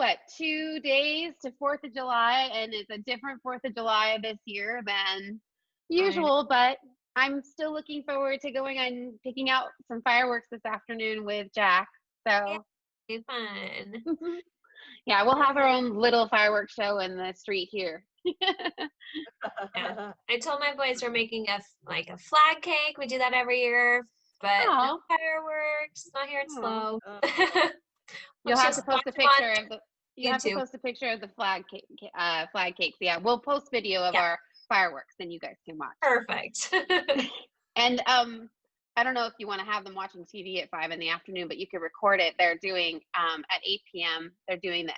what, 2 days to 4th of July, and it's a different 4th of July this year than usual, but I'm still looking forward to going and picking out some fireworks this afternoon with Jack. So Be fun. yeah, we'll have our own little fireworks show in the street here. Yeah. I told my boys we're making a flag cake. We do that every year, but no fireworks. Not here at Slow. You'll have to post a picture of the. You have to YouTube. post a picture of the flag cakes. Yeah, we'll post video of our fireworks, then you guys can watch. Perfect. And I don't know if you want to have them watching TV at 5 in the afternoon, but you could record it. They're doing at 8 p.m. They're doing the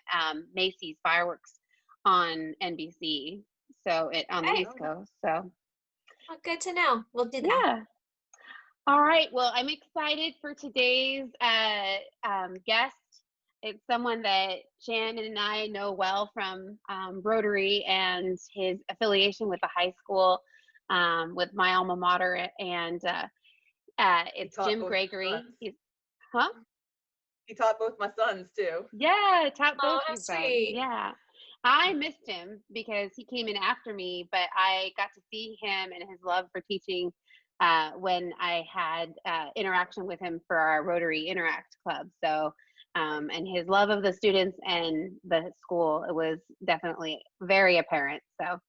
Macy's fireworks on NBC. So on the East Coast. So well, good to know. We'll do that. Yeah. All right. Well, I'm excited for today's guest. It's someone that Shannon and I know well from Rotary and his affiliation with the high school, with my alma mater, and it's Jim Gregory. He taught both my sons too. Yeah, taught both your sons. Sweet. Yeah. I missed him because he came in after me, but I got to see him and his love for teaching when I had interaction with him for our Rotary Interact Club. So, and his love of the students and the school, it was definitely very apparent. So,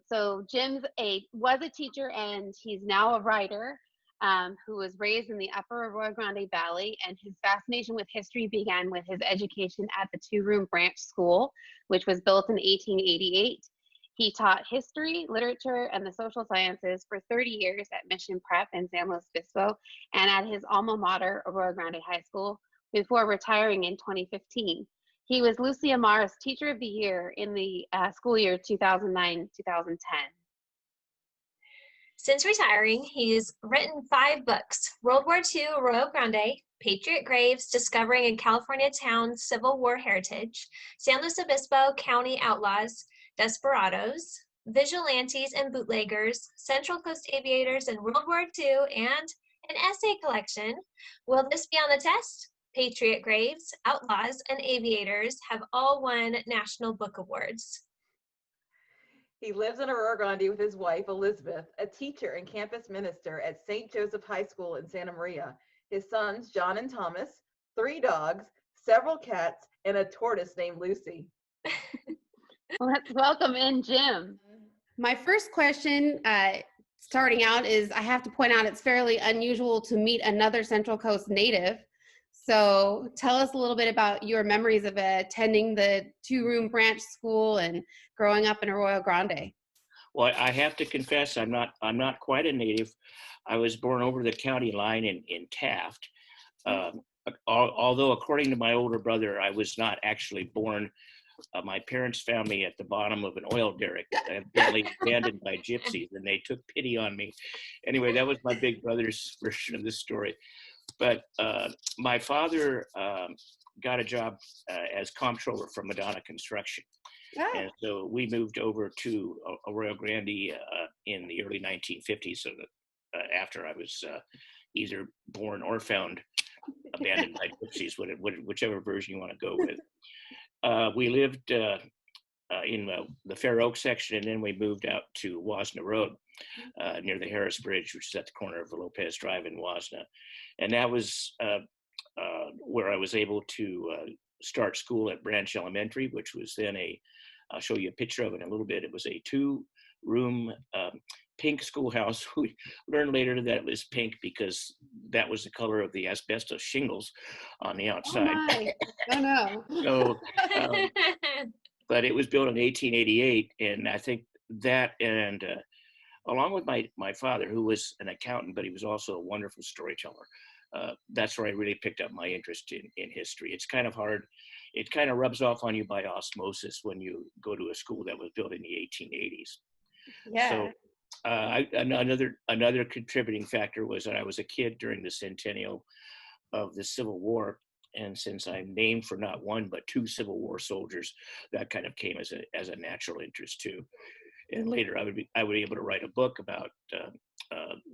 so Jim's was a teacher, and he's now a writer who was raised in the upper Arroyo Grande Valley, and his fascination with history began with his education at the two-room branch school, which was built in 1888. He taught history, literature, and the social sciences for 30 years at Mission Prep in San Luis Obispo and at his alma mater, Arroyo Grande High School, before retiring in 2015. He was Lucy Amar's Teacher of the Year in the school year 2009-2010. Since retiring, he's written 5 books: World War II, Arroyo Grande, Patriot Graves, Discovering a California Town's Civil War Heritage, San Luis Obispo County Outlaws, Desperados, Vigilantes and Bootleggers, Central Coast Aviators in World War II, and an essay collection, Will This Be on the Test? Patriot Graves, Outlaws, and Aviators have all won National Book Awards. He lives in Arroyo Grande with his wife, Elizabeth, a teacher and campus minister at St. Joseph High School in Santa Maria. His sons, John and Thomas, 3 dogs, several cats, and a tortoise named Lucy. Well, let's welcome in Jim. My first question starting out is, I have to point out it's fairly unusual to meet another Central Coast native. So tell us a little bit about your memories of attending the two-room branch school and growing up in Arroyo Grande. Well, I have to confess, I'm not quite a native. I was born over the county line in Taft. Although according to my older brother, I was not actually born. My parents found me at the bottom of an oil derrick, evidently abandoned by gypsies, and they took pity on me. Anyway, that was my big brother's version of this story. But my father got a job as comptroller for Madonna Construction. And so we moved over to Arroyo Grande in the early 1950s, so that after I was either born or found abandoned by gypsies, whichever version you want to go with. We lived in the Fair Oak section, and then we moved out to Wasna Road near the Harris Bridge, which is at the corner of Lopez Drive in Wasna. And that was where I was able to start school at Branch Elementary, which was then I'll show you a picture of it in a little bit. It was a 2-room pink schoolhouse. We learned later that it was pink because that was the color of the asbestos shingles on the outside. Oh no. So, but it was built in 1888, and I think that, and along with my father, who was an accountant, but he was also a wonderful storyteller. That's where I really picked up my interest in history. It's kind of hard. It kind of rubs off on you by osmosis when you go to a school that was built in the 1880s. Yeah. So another contributing factor was that I was a kid during the centennial of the Civil War. And since I'm named for not one, but 2 Civil War soldiers, that kind of came as a natural interest too. And later I would be able to write a book about,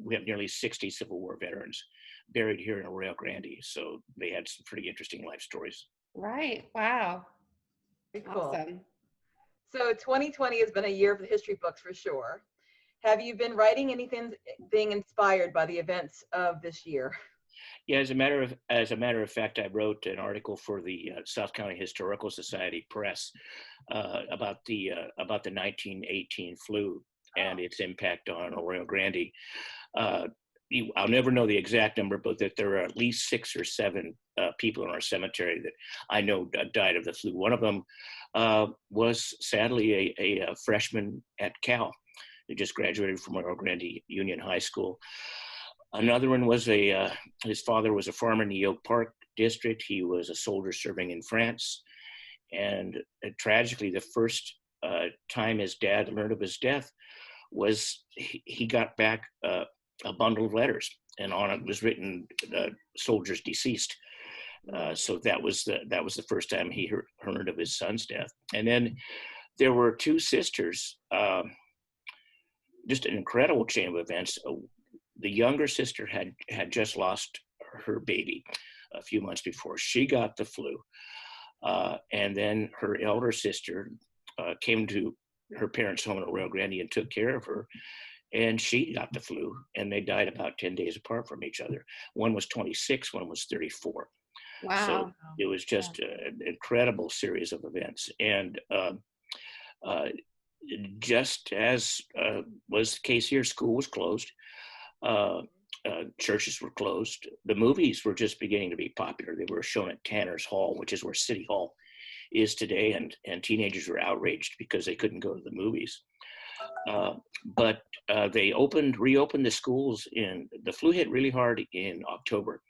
we have nearly 60 Civil War veterans buried here in Arroyo Grande. So they had some pretty interesting life stories. Right. Wow. Very cool. Awesome. So 2020 has been a year of the history books for sure. Have you been writing anything inspired by the events of this year? Yeah, as a matter of fact, I wrote an article for the South County Historical Society Press about the 1918 flu and its impact on Arroyo Grande. I'll never know the exact number, but that there are at least 6 or 7 people in our cemetery that I know died of the flu. One of them was sadly a freshman at Cal. He just graduated from Arroyo Grande Union High School. Another one was his father was a farmer in the Oak Park district. He was a soldier serving in France. And tragically, the first time his dad learned of his death was he got back a bundle of letters, and on it was written "Soldiers Deceased." So that was the first time he heard of his son's death. And then there were 2 sisters, just an incredible chain of events. The younger sister had just lost her baby a few months before. She got the flu. And then her elder sister came to her parents' home in Arroyo Grande and took care of her. And she got the flu, and they died about 10 days apart from each other. One was 26, one was 34. Wow. So it was just an incredible series of events. And just as was the case here, school was closed. Churches were closed. The movies were just beginning to be popular. They were shown at Tanner's Hall, which is where City Hall is today, and teenagers were outraged because they couldn't go to the movies. But they reopened the schools the flu hit really hard in October,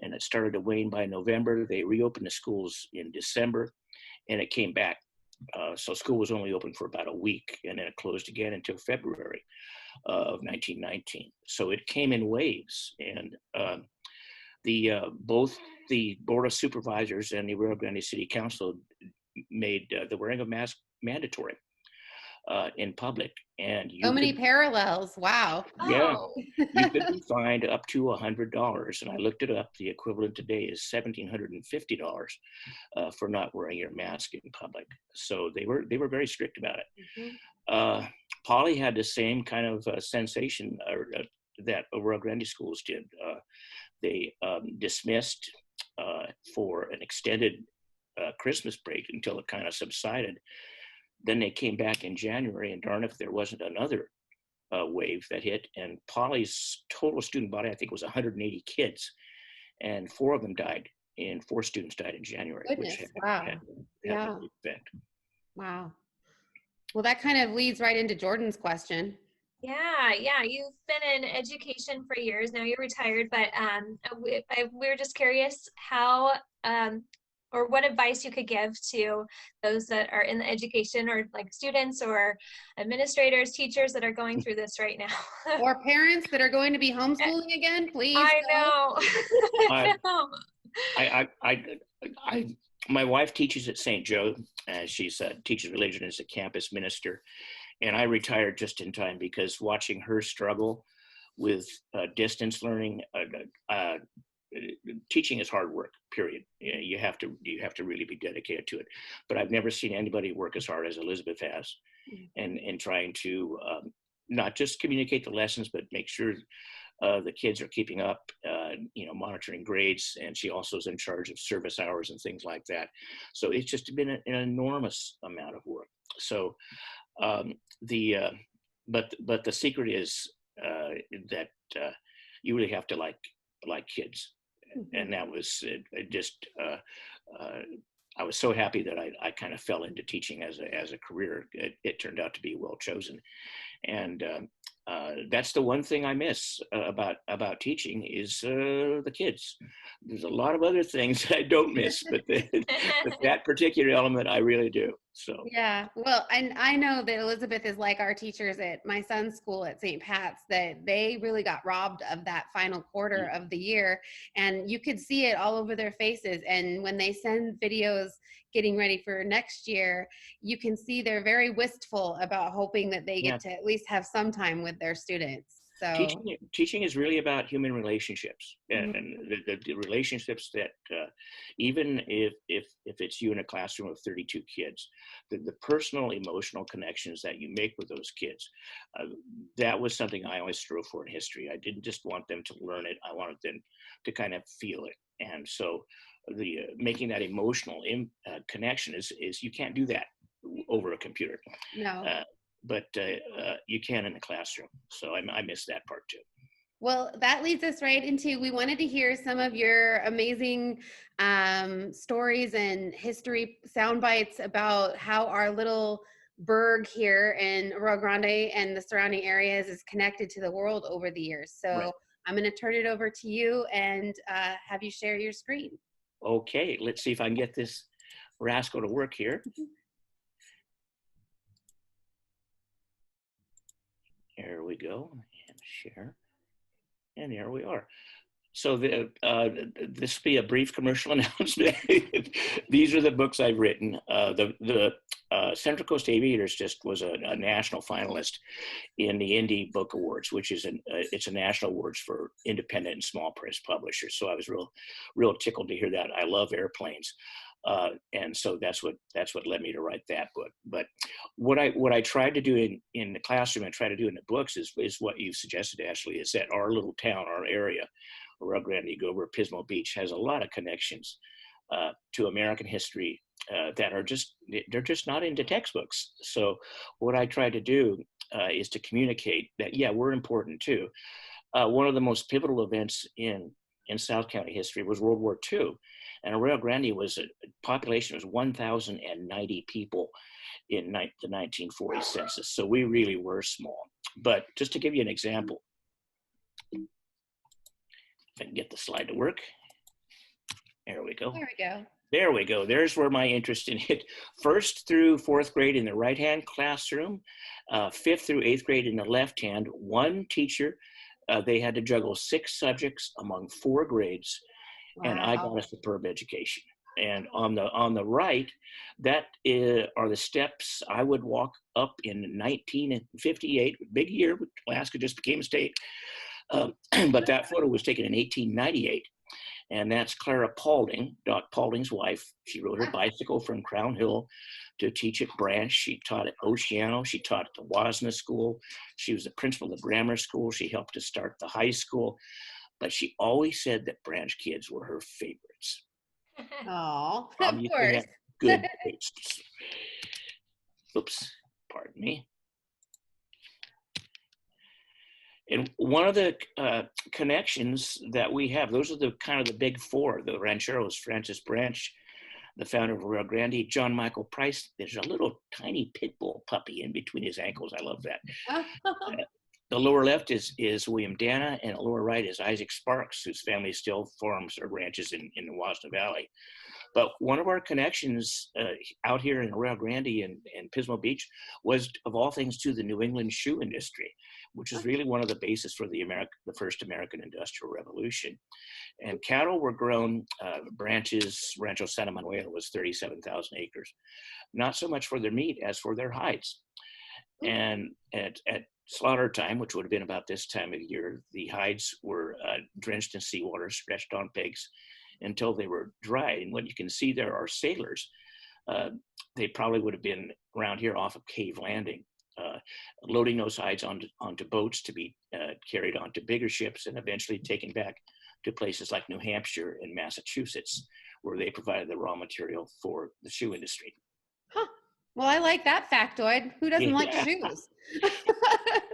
and it started to wane by November. They reopened the schools in December, and it came back. So school was only open for about a week, and then it closed again until February of 1919. So it came in waves, and both the Board of Supervisors and the Rio Grande City Council made the wearing of masks mandatory in public. And So many parallels. Wow. Yeah, Oh. you could be fined up to $100, and I looked it up. The equivalent today is $1,750 for not wearing your mask in public. So they were very strict about it. Poly had the same kind of sensation that Arroyo Grande schools did. They dismissed for an extended Christmas break until it kind of subsided. Then they came back in January, and darn if there wasn't another wave that hit. And Poly's total student body, I think, was 180 kids, and 4 students died in January. Goodness. Which Wow. had Yeah. a big effect. Wow. Well, that kind of leads right into Jordan's question. Yeah, you've been in education for years now. You're retired, but we were just curious how or what advice you could give to those that are in the education, or like students or administrators, teachers that are going through this right now. Or parents that are going to be homeschooling again, please. I know. My wife teaches at St. Joe, and she's teaches religion as a campus minister. And I retired just in time because watching her struggle with distance learning, teaching is hard work, period. You have to really be dedicated to it. But I've never seen anybody work as hard as Elizabeth has, and trying to not just communicate the lessons, but make sure the kids are keeping up, monitoring grades. And she also is in charge of service hours and things like that. So it's just been an enormous amount of work. So but the secret is that you really have to like kids. And that was I was so happy that I kind of fell into teaching as a career. It turned out to be well chosen, and that's the one thing I miss about teaching is the kids. There's a lot of other things I don't miss, but that particular element I really do. So yeah, well, and I know that Elizabeth is like our teachers at my son's school at St. Pat's, that they really got robbed of that final quarter of the year, and you could see it all over their faces. And when they send videos getting ready for next year, you can see they're very wistful about hoping that they get to at least have some time with their students. So Teaching is really about human relationships, and the relationships that even if it's you in a classroom of 32 kids, the personal emotional connections that you make with those kids, that was something I always strove for in history. I didn't just want them to learn it, I wanted them to kind of feel it. And so the making that emotional connection is you can't do that over a computer. no. But you can in the classroom. So I miss that part too. Well, that leads us right into, we wanted to hear some of your amazing stories and history sound bites about how our little burg here in Rio Grande and the surrounding areas is connected to the world over the years. So Right. I'm going to turn it over to you and have you share your screen. Okay, let's see if I can get this rascal to work here. Here we go, and share, and here we are. So this will be a brief commercial announcement. These are the books I've written. The Central Coast Aviators just was a national finalist in the Indie Book Awards, which is it's a national awards for independent and small press publishers. So I was real tickled to hear that. I love airplanes. And so that's what led me to write that book. But what I tried to do in the classroom and try to do in the books is what you suggested, Ashlea, is that our little town, our area, Rio Grande, over Pismo Beach, has a lot of connections to American history that they're just not into textbooks. So what I tried to do is to communicate that, yeah, we're important too. One of the most pivotal events in South County history was World War II. And Arroyo Grande population was 1,090 people in the 1940 census. So we really were small. But just to give you an example, if I can get the slide to work. There we go. There we go. There we go. There's where my interest in it. 1st through 4th grade in the right-hand classroom, 5th through 8th grade in the left-hand. One teacher, they had to juggle 6 subjects among 4 grades. Wow. And I got a superb education. And on the right, that are the steps I would walk up in 1958. Big year, Alaska just became a state. But that photo was taken in 1898. And that's Clara Pauling, Doc Pauling's wife. She rode her bicycle from Crown Hill to teach at Branch. She taught at Oceano. She taught at the Wasna School. She was the principal of the grammar school. She helped to start the high school. But she always said that Branch kids were her favorites. Oh, of Obviously course. had good tastes. Oops, pardon me. And one of the connections that we have, those are the kind of the big 4, the rancheros, Francis Branch, the founder of Rio Grande, John Michael Price. There's a little tiny pit bull puppy in between his ankles. I love that. The lower left is William Dana, and the lower right is Isaac Sparks, whose family still farms or ranches in the Wasna Valley. But one of our connections out here in Rio Grande and Pismo Beach was, of all things, to the New England shoe industry, which is really one of the bases for the first American Industrial Revolution. And cattle were grown, Rancho Santa Manuela was 37,000 acres, not so much for their meat as for their hides. And at slaughter time, which would have been about this time of year, the hides were drenched in seawater, stretched on pegs until they were dry. And what you can see there are sailors. They probably would have been around here off of Cave Landing, loading those hides onto boats to be carried onto bigger ships and eventually taken back to places like New Hampshire and Massachusetts, where they provided the raw material for the shoe industry. Huh. Well, I like that factoid. Who doesn't like Yeah. shoes?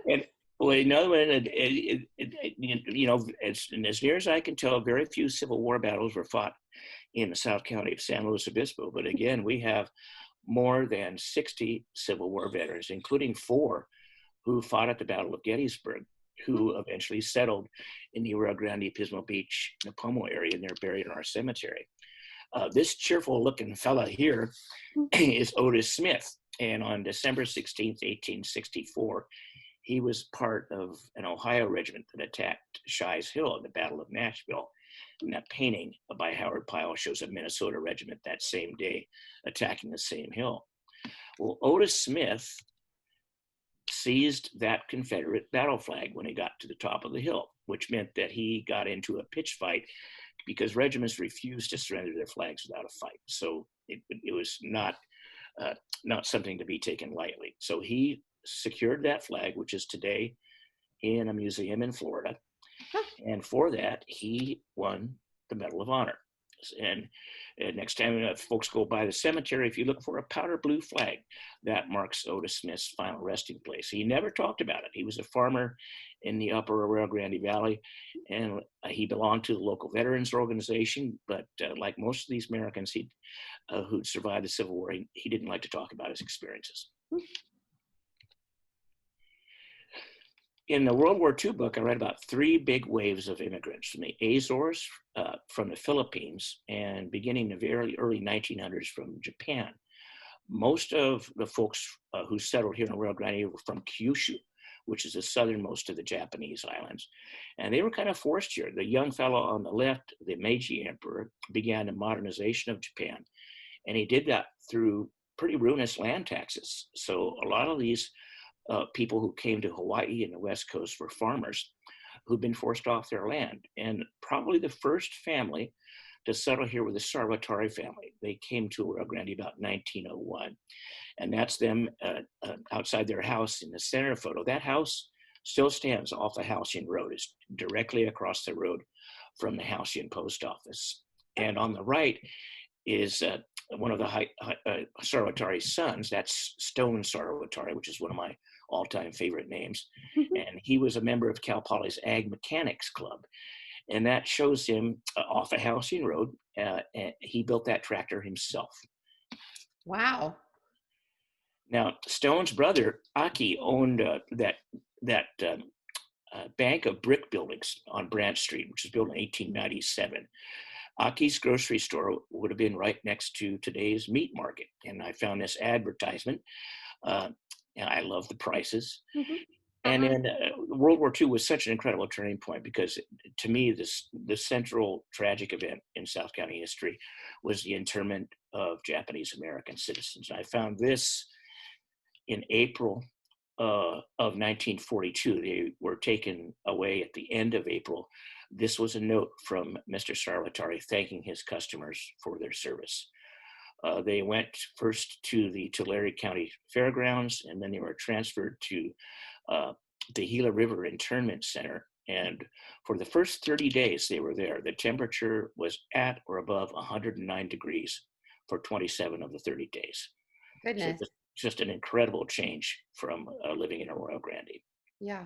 And well, another one, you know, as near as I can tell, very few Civil War battles were fought in the South County of San Luis Obispo. But again, we have more than 60 Civil War veterans, including 4 who fought at the Battle of Gettysburg, who eventually settled in the Rio Grande, Pismo Beach, Napomo area, and they're buried in our cemetery. This cheerful looking fella here is Otis Smith. And on December 16th, 1864, he was part of an Ohio regiment that attacked Shies Hill at the Battle of Nashville. And that painting by Howard Pyle shows a Minnesota regiment that same day attacking the same hill. Well, Otis Smith seized that Confederate battle flag when he got to the top of the hill, which meant that he got into a pitch fight because regiments refused to surrender their flags without a fight. So it was not something to be taken lightly. So he secured that flag, which is today in a museum in Florida. And for that, he won the Medal of Honor. And next time folks go by the cemetery, if you look for a powder blue flag, that marks Otis Smith's final resting place. He never talked about it. He was a farmer in the upper Arroyo Grande Valley, and he belonged to the local veterans organization. But like most of these Americans who'd survived the Civil War, he didn't like to talk about his experiences. In the World War II book, I read about 3 big waves of immigrants from the Azores, from the Philippines, and beginning in the very early 1900s from Japan. Most of the folks who settled here in Arroyo Grande were from Kyushu, which is the southernmost of the Japanese islands. And they were kind of forced here. The young fellow on the left, the Meiji Emperor, began the modernization of Japan. And he did that through pretty ruinous land taxes. So a lot of these people who came to Hawaii and the West Coast were farmers who'd been forced off their land. And probably the first family to settle here was the Sarvatari family. They came to Arroyo Grande about 1901. And that's them outside their house in the center photo. That house still stands off the Halcyon Road. It's directly across the road from the Halcyon Post Office. And on the right is one of the Sarvatari's sons. That's Stone Sarvatari, which is one of my all-time favorite names. And he was a member of Cal Poly's Ag Mechanics Club. And that shows him off a Halcyon Road. And he built that tractor himself. Wow. Now, Stone's brother, Aki, owned that bank of brick buildings on Branch Street, which was built in 1897. Akis Grocery Store would have been right next to today's meat market. And I found this advertisement, and I love the prices. And then World War II was such an incredible turning point because, to me, the central tragic event in South County history was the internment of Japanese American citizens. I found this in April of 1942. They were taken away at the end of April. This was a note from Mr. Sarvatari thanking his customers for their service. They went first to the Tulare County Fairgrounds, and then they were transferred to the Gila River Internment Center. And for the first 30 days they were there, the temperature was at or above 109 degrees for 27 of the 30 days. Goodness. So just an incredible change from living in Arroyo Grande. Yeah.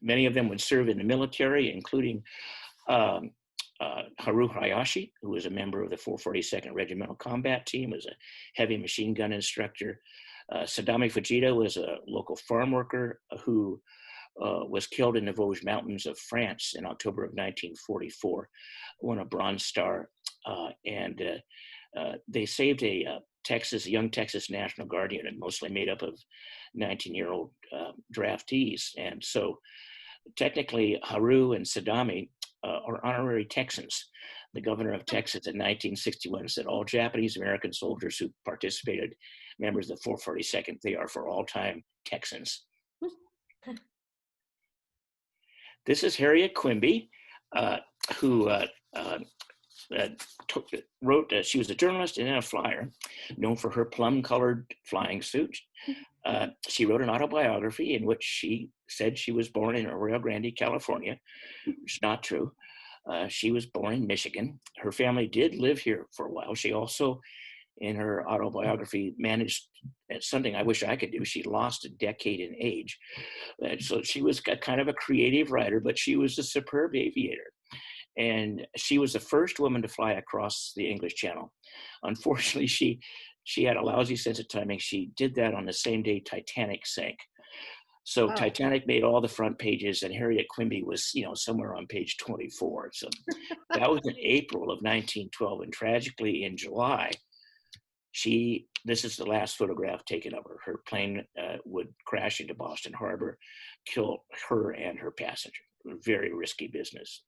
Many of them would serve in the military, including Haru Hayashi, who was a member of the 442nd Regimental Combat Team, was a heavy machine gun instructor. Sadami Fujita was a local farm worker who was killed in the Vosges Mountains of France in October of 1944, won a Bronze Star, and they saved a young Texas National Guard unit, mostly made up of 19-year-old draftees. And so technically, Haru and Sadami are honorary Texans. The governor of Texas in 1961 said all Japanese American soldiers who participated, members of the 442nd, they are for all time Texans. This is Harriet Quimby, who wrote, she was a journalist and a flyer, known for her plum-colored flying suit. She wrote an autobiography in which she said she was born in Arroyo Grande, California, which is not true. She was born in Michigan. Her family did live here for a while. She also, in her autobiography, managed something I wish I could do. She lost a decade in age. So she was kind of a creative writer, but she was a superb aviator. And she was the first woman to fly across the English Channel. Unfortunately, she had a lousy sense of timing. She did that on the same day Titanic sank. So Titanic made all the front pages, and Harriet Quimby was, somewhere on page 24. So that was in April of 1912, and tragically in July, this is the last photograph taken of her. Her plane would crash into Boston Harbor, kill her and her passenger. Very risky business.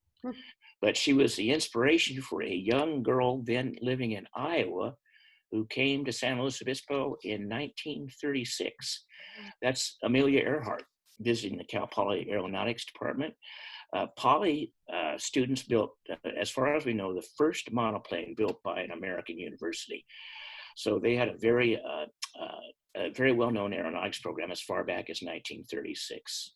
But she was the inspiration for a young girl then living in Iowa who came to San Luis Obispo in 1936. That's Amelia Earhart visiting the Cal Poly Aeronautics Department. Poly students built, as far as we know, the first monoplane built by an American university. So they had a very well-known aeronautics program as far back as 1936.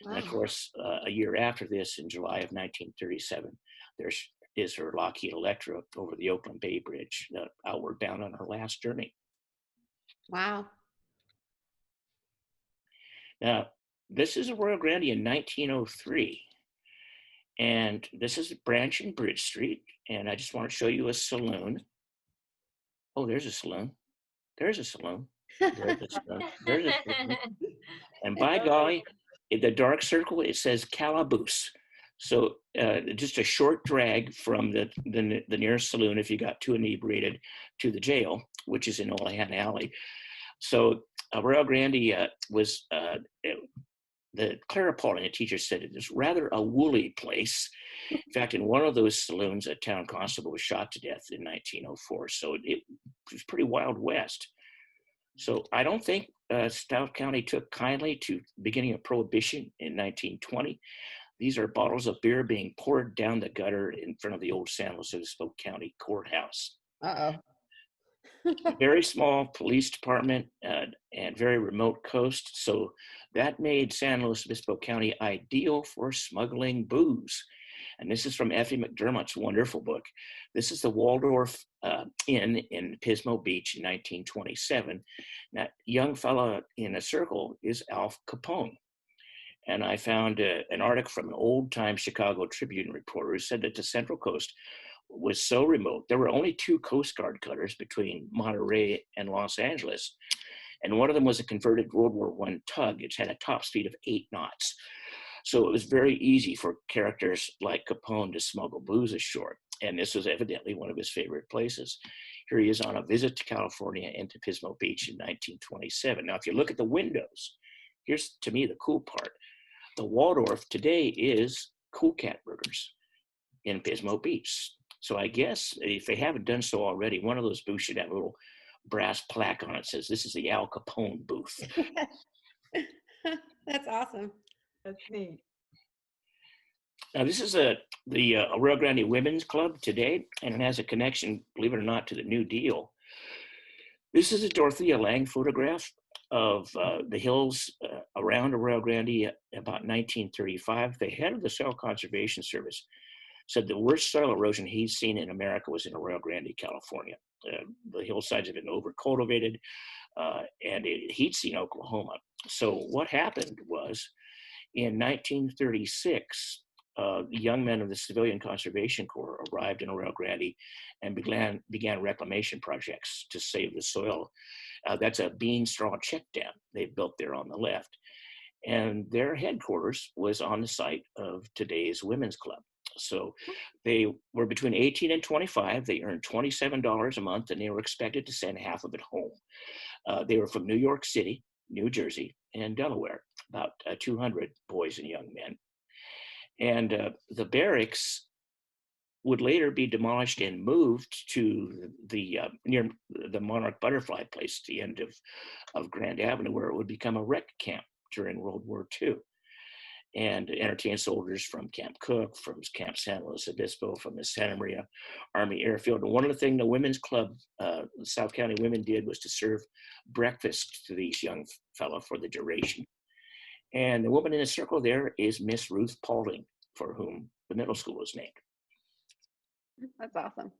Wow. And of course, a year after this, in July of 1937, there is her Lockheed Electra over the Oakland Bay Bridge, outward bound on her last journey. Wow. Now, this is Arroyo Grande in 1903. And this is Branch and Bridge Street. And I just want to show you a saloon. Oh, there's a saloon. There's a saloon. There's a saloon. There's a saloon. And by golly, in the dark circle, it says Calaboose. So just a short drag from the nearest saloon, if you got too inebriated, to the jail, which is in Olahan Alley. So Arroyo Grande was, the Clara Pauling, a teacher, said it was rather a woolly place. In fact, in one of those saloons, a town constable was shot to death in 1904. So it was pretty Wild West. So I don't think Stout County took kindly to beginning of Prohibition in 1920. These are bottles of beer being poured down the gutter in front of the old San Luis Obispo County Courthouse. Uh-oh. Very small police department and very remote coast. So that made San Luis Obispo County ideal for smuggling booze. And this is from Effie McDermott's wonderful book. This is the Waldorf Inn in Pismo Beach in 1927. That young fella in a circle is Alf Capone. And I found an article from an old-time Chicago Tribune reporter who said that the Central Coast was so remote. There were only 2 Coast Guard cutters between Monterey and Los Angeles. And one of them was a converted World War I tug. It had a top speed of 8 knots. So it was very easy for characters like Capone to smuggle booze ashore. And this was evidently one of his favorite places. Here he is on a visit to California and to Pismo Beach in 1927. Now, if you look at the windows, here's, to me, the cool part. The Waldorf today is Cool Cat Burgers in Pismo Beach. So I guess if they haven't done so already, one of those booths should have a little brass plaque on it that says, this is the Al Capone booth. That's awesome. That's neat. Now, this is the Arroyo Grande Women's Club today, and it has a connection, believe it or not, to the New Deal. This is a Dorothea Lange photograph of the hills around Arroyo Grande about 1935. The head of the Soil Conservation Service said the worst soil erosion he's seen in America was in Arroyo Grande, California. The hillsides have been overcultivated, and he'd seen Oklahoma. So what happened was, in 1936, young men of the Civilian Conservation Corps arrived in Arroyo Grande and began reclamation projects to save the soil. That's a bean straw check dam they built there on the left. And their headquarters was on the site of today's Women's Club. So they were between 18 and 25. They earned $27 a month, and they were expected to send half of it home. They were from New York City, New Jersey, and Delaware, about 200 boys and young men. And the barracks would later be demolished and moved to the near the Monarch Butterfly Place at the end of Grand Avenue, where it would become a rec camp during World War II, and entertain soldiers from Camp Cook, from Camp San Luis Obispo, from the Santa Maria Army Airfield. And one of the things the Women's Club, South County women did was to serve breakfast to these young fellow for the duration. And the woman in the circle there is Miss Ruth Pauling, for whom the middle school was named. That's awesome.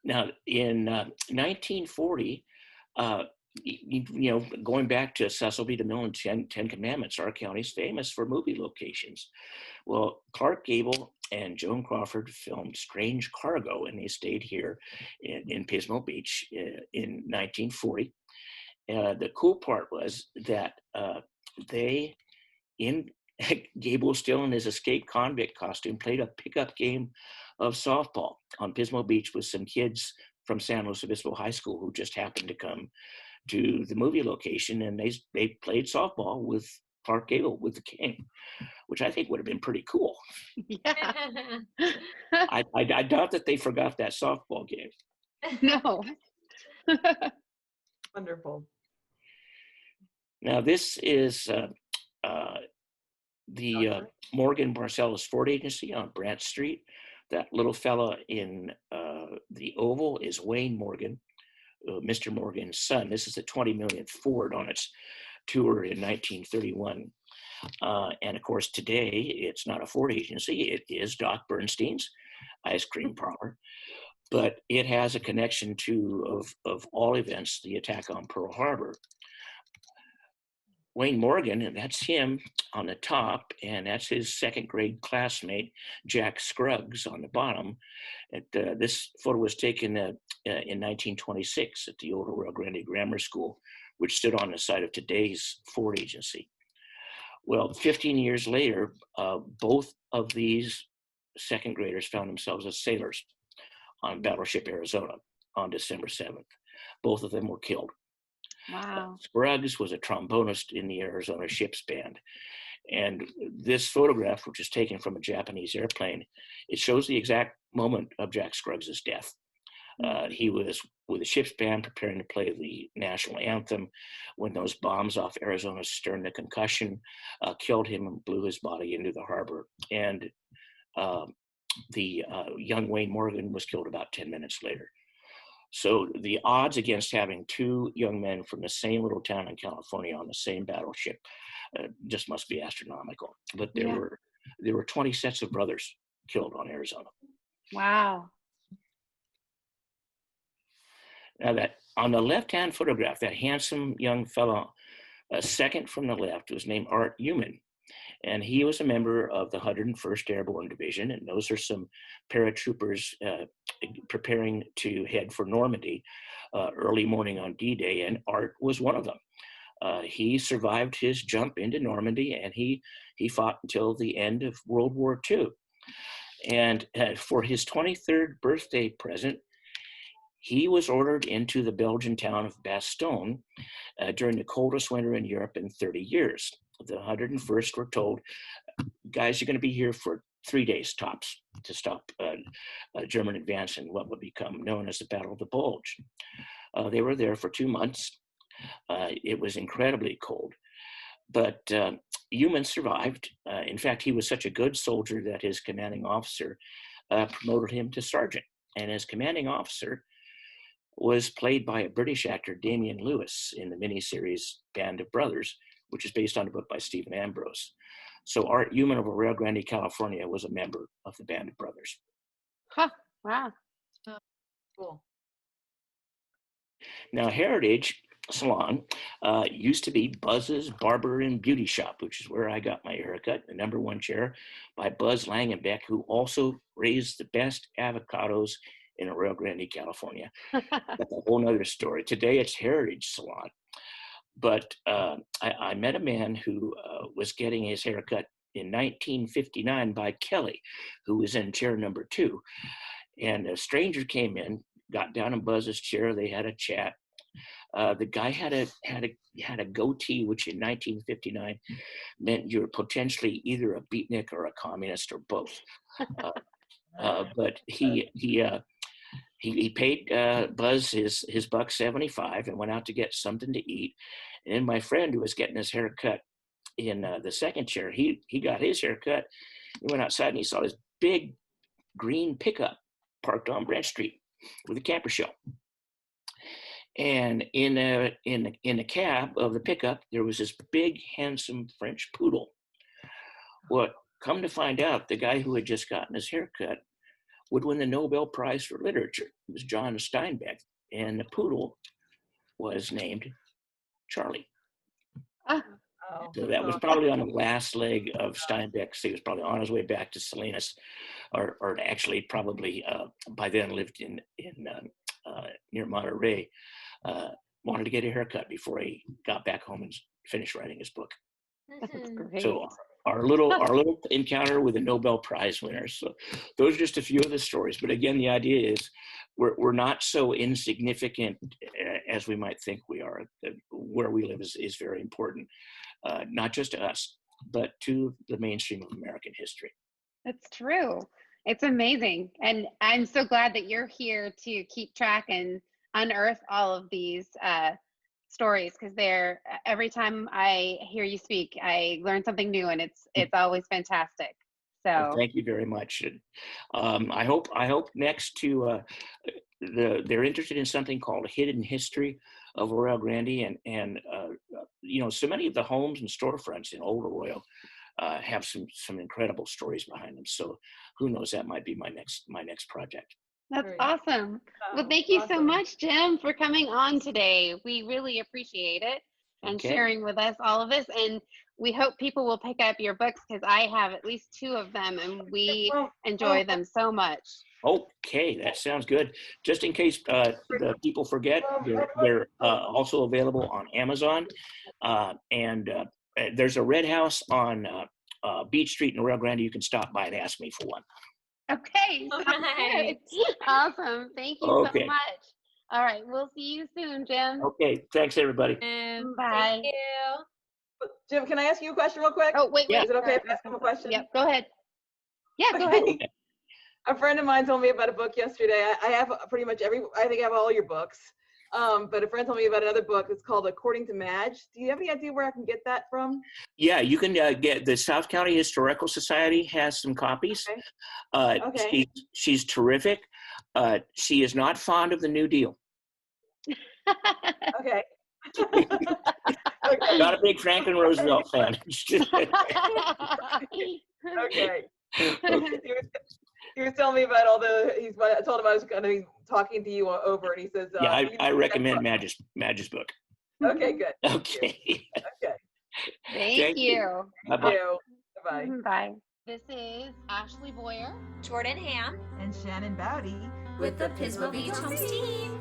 Now, in 1940, going back to Cecil B. DeMille and Ten Commandments, our county's famous for movie locations. Well, Clark Gable and Joan Crawford filmed Strange Cargo, and they stayed here in Pismo Beach in 1940. The cool part was that Gable, still in his escaped convict costume, played a pickup game of softball on Pismo Beach with some kids from San Luis Obispo High School who just happened to come to the movie location, and they played softball with Clark Gable, with the King, which I think would have been pretty cool. Yeah. I doubt that they forgot that softball game. No. Wonderful. Now, this is the Morgan Marcellus Ford Agency on Brant Street. That little fella in the oval is Wayne Morgan, Mr. Morgan's son. This is the 20 million Ford on its tour in 1931. And of course, today it's not a Ford agency, it is Doc Bernstein's ice cream parlor. But it has a connection to, of all events, the attack on Pearl Harbor. Wayne Morgan, and that's him on the top, and that's his second grade classmate, Jack Scruggs, on the bottom. This photo was taken in 1926 at the old Arroyo Grande Grammar School, which stood on the site of today's Ford agency. Well, 15 years later, both of these second graders found themselves as sailors on Battleship Arizona on December 7th. Both of them were killed. Wow. Scruggs was a trombonist in the Arizona Ship's Band. And this photograph, which is taken from a Japanese airplane, it shows the exact moment of Jack Scruggs' death. He was with the ship's band preparing to play the national anthem when those bombs off Arizona's stern, the concussion, killed him and blew his body into the harbor. And the young Wayne Morgan was killed about 10 minutes later. So the odds against having two young men from the same little town in California on the same battleship just must be astronomical. But there were 20 sets of brothers killed on Arizona. Wow. Now that on the left-hand photograph, that handsome young fellow, second from the left, was named Art Human. And he was a member of the 101st Airborne Division. And those are some paratroopers preparing to head for Normandy early morning on D-Day. And Art was one of them. He survived his jump into Normandy, and he fought until the end of World War II. And for his 23rd birthday present, he was ordered into the Belgian town of Bastogne during the coldest winter in Europe in 30 years. The 101st were told, guys, you're going to be here for 3 days tops to stop German advance in what would become known as the Battle of the Bulge. They were there for 2 months. It was incredibly cold, but Human survived. In fact, he was such a good soldier that his commanding officer promoted him to sergeant, and his commanding officer was played by a British actor, Damian Lewis, in the miniseries Band of Brothers, which is based on a book by Stephen Ambrose. So Art Human of Arroyo Grande, California, was a member of the Band of Brothers. Huh. Wow. Cool. Now, Heritage Salon used to be Buzz's Barber and Beauty Shop, which is where I got my haircut, the #1 chair by Buzz Langenbeck, who also raised the best avocados in Arroyo Grande, California. That's a whole nother story. Today it's Heritage Salon. But I met a man who was getting his haircut in 1959 by Kelly, who was in chair #2. And a stranger came in, got down in Buzz's chair. They had a chat. The guy had a goatee, which in 1959 meant you were potentially either a beatnik or a communist or both. But he paid Buzz his $1.75 and went out to get something to eat. And then my friend, who was getting his hair cut in the second chair, he got his hair cut. He went outside and he saw this big green pickup parked on Branch Street with a camper shell. And in the cab of the pickup, there was this big, handsome French poodle. Well, come to find out, the guy who had just gotten his haircut would win the Nobel Prize for Literature. It was John Steinbeck, and the poodle was named Charlie. Oh. So that was probably on the last leg of Steinbeck's. He was probably on his way back to Salinas, or actually probably by then lived in near Monterey. Wanted to get a haircut before he got back home and finished writing his book. That's great. So our little encounter with a Nobel Prize winner. So those are just a few of the stories. But again, the idea is we're not so insignificant as we might think we are. Where we live is very important, not just to us, but to the mainstream of American history. That's true. It's amazing. And I'm so glad that you're here to keep track and unearth all of these stories, because they're every time I hear you speak, I learn something new, and it's always fantastic. Well, So thank you very much. And, I hope next to they're interested in something called Hidden History of Arroyo Grande, and so many of the homes and storefronts in Old Arroyo have some incredible stories behind them. So who knows, that might be my next project. that's Very awesome. Well, thank you so awesome. much, Jim, for coming on today. We really appreciate it and Okay. sharing with us all of this. And we hope people will pick up your books, because I have at least 2 of them, and we enjoy them so much. Okay, that sounds good. Just in case the people forget, they're also available on Amazon, and there's a Red House on Beach Street in Arroyo Grande. You can stop by and ask me for one. Okay. All sounds right. good. Awesome. Thank you so Okay. much. All right. We'll see you soon, Jim. Okay, thanks everybody. Bye. Thank you. Jim, can I ask you a question real quick? Oh, wait. Yeah. Is it okay Sorry, if I ask him a question? Yep. Go ahead. Yeah, go ahead. Okay. A friend of mine told me about a book yesterday. I have pretty much I think I have all your books. But a friend told me about another book. It's called According to Madge. Do you have any idea where I can get that from? Yeah, you can get the South County Historical Society has some copies. Okay. Okay. She's terrific. She is not fond of the New Deal. Okay. Not a big Franklin Roosevelt fan. Okay. Okay. He was telling me about I told him I was going to be talking to you over, and he says, Yeah, I recommend Madge's book. Okay, good. Okay. Okay. Thank you. Thank Bye-bye. you. Bye-bye. Bye. This is Ashlea Boyer. Jordan Hamm And Shannon Bowdey with the Pismo Beach Homes team.